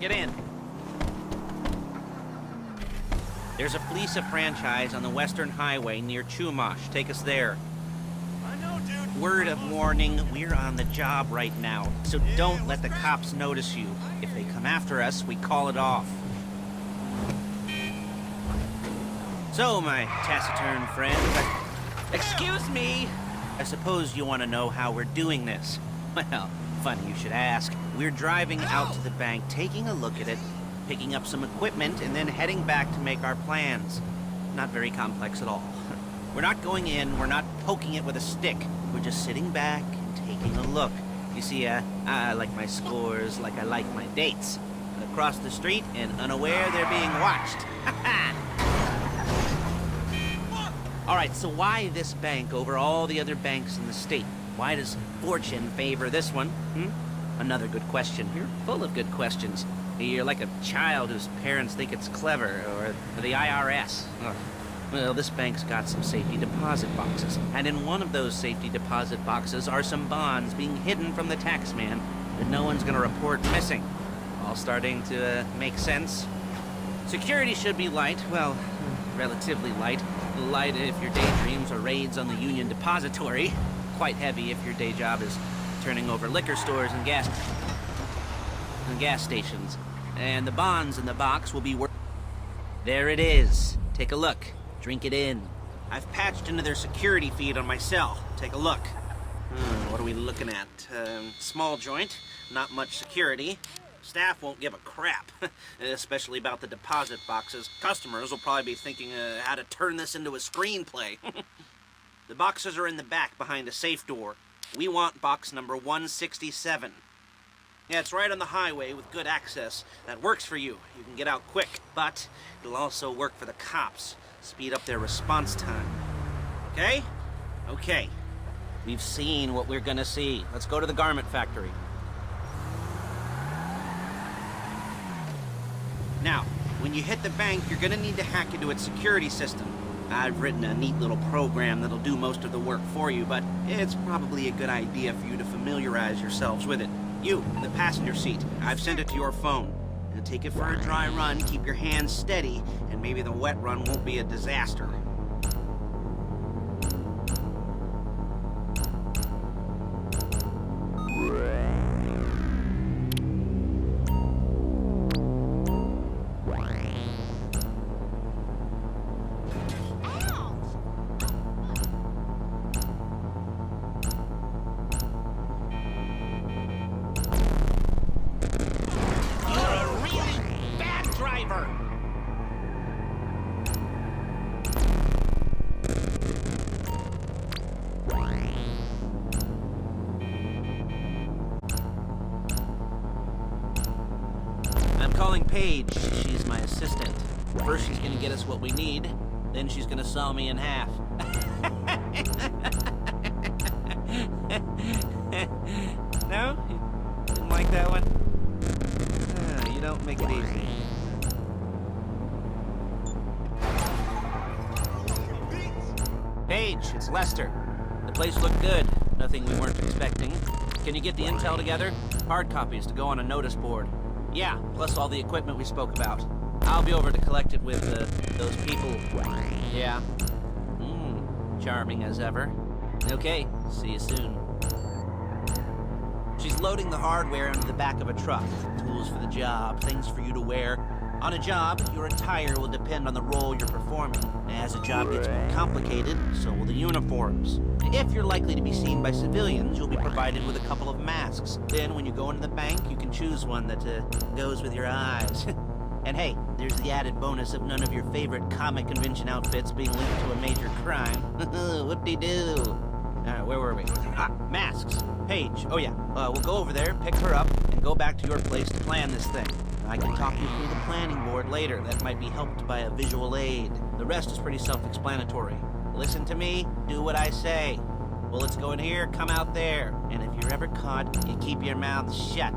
Get in. There's a Fleesa franchise on the Western Highway near Chumash. Take us there. I know, dude. Word of warning, we're on the job right now, so don't let the cops notice you. If they come after us, we call it off. So, my taciturn friend, excuse me! I suppose you want to know how we're doing this. Well, funny you should ask. We're driving out to the bank, taking a look at it, picking up some equipment, and then heading back to make our plans. Not very complex at all. We're not going in, we're not poking it with a stick. We're just sitting back and taking a look. You see, I like my scores like I like my dates. Across the street and unaware they're being watched. Alright, so why this bank over all the other banks in the state? Why does fortune favor this one? Another good question. You're full of good questions. You're like a child whose parents think it's clever, or the IRS. Ugh. Well, this bank's got some safety deposit boxes, and in one of those safety deposit boxes are some bonds being hidden from the tax man that no one's gonna report missing. All starting to make sense? Security should be light, well, relatively light. Light if your daydreams are raids on the Union Depository. Quite heavy if your day job is turning over liquor stores and gas stations. And the bonds in the box will be There it is. Take a look. Drink it in. I've patched into their security feed on my cell. Take a look. What are we looking at? Small joint, not much security. Staff won't give a crap, especially about the deposit boxes. Customers will probably be thinking how to turn this into a screenplay. The boxes are in the back behind a safe door. We want box number 167. Yeah, it's right on the highway with good access. That works for you. You can get out quick, but it'll also work for the cops. Speed up their response time. Okay? Okay. We've seen what we're gonna see. Let's go to the garment factory. Now, when you hit the bank, you're gonna need to hack into its security system. I've written a neat little program that'll do most of the work for you, but it's probably a good idea for you to familiarize yourselves with it. You, in the passenger seat, I've sent it to your phone. Now take it for a dry run, keep your hands steady, and maybe the wet run won't be a disaster. Calling Paige. She's my assistant. First she's gonna get us what we need, then she's gonna saw me in half. No? You didn't like that one? You don't make it easy. Paige, it's Lester. The place looked good. Nothing we weren't expecting. Can you get the intel together? Hard copies to go on a notice board. Yeah, plus all the equipment we spoke about. I'll be over to collect it with, those people. Yeah. Charming as ever. Okay, see you soon. She's loading the hardware into the back of a truck. Tools for the job, things for you to wear. On a job, your attire will depend on the role you're performing. As the job gets more complicated, so will the uniforms. If you're likely to be seen by civilians, you'll be provided with a couple of masks. Then when you go into the bank, you can choose one that goes with your eyes. And hey, there's the added bonus of none of your favorite comic convention outfits being linked to a major crime. Whoop-de-doo. Alright, where were we? Masks. Paige. Oh yeah, we'll go over there, pick her up, and go back to your place to plan this thing. I can talk you through the planning board later. That might be helped by a visual aid. The rest is pretty self-explanatory. Listen to me, do what I say. Bullets go in here, come out there. And if you're ever caught, you keep your mouth shut.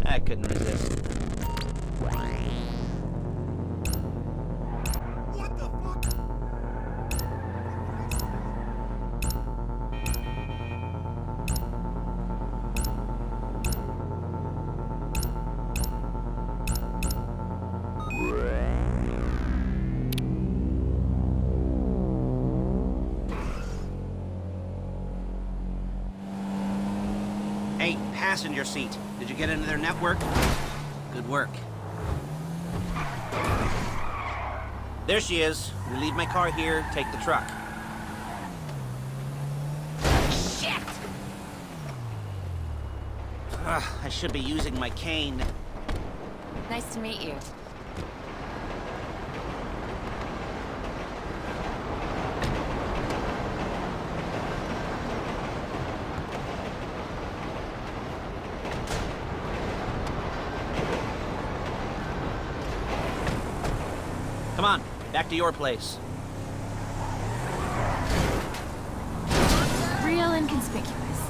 I couldn't resist. What the fuck? Hey, passenger seat. Did you get into their network? Good work. There she is. We leave my car here, take the truck. Shit! I should be using my cane. Nice to meet you. Come on, back to your place. Real inconspicuous.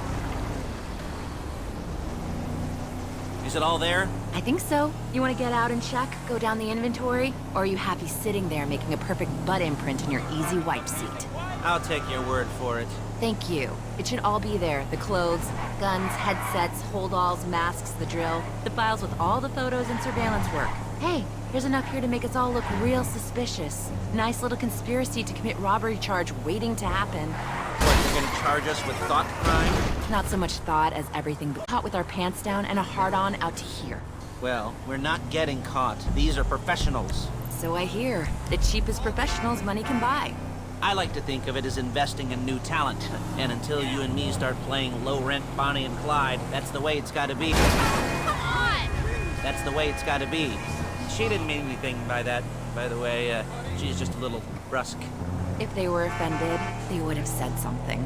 Is it all there? I think so. You want to get out and check? Go down the inventory? Or are you happy sitting there making a perfect butt imprint in your easy wipe seat? I'll take your word for it. Thank you. It should all be there. The clothes, guns, headsets, holdalls, masks, the drill. The files with all the photos and surveillance work. Hey, there's enough here to make us all look real suspicious. Nice little conspiracy to commit robbery charge waiting to happen. What, you're gonna charge us with thought crime? Not so much thought as everything but caught with our pants down and a hard-on out to here. Well, we're not getting caught. These are professionals. So I hear. The cheapest professionals money can buy. I like to think of it as investing in new talent. And until you and me start playing low-rent Bonnie and Clyde, that's the way it's gotta be. Come on! That's the way it's gotta be. She didn't mean anything by that, by the way. She's just a little brusque. If they were offended, they would have said something.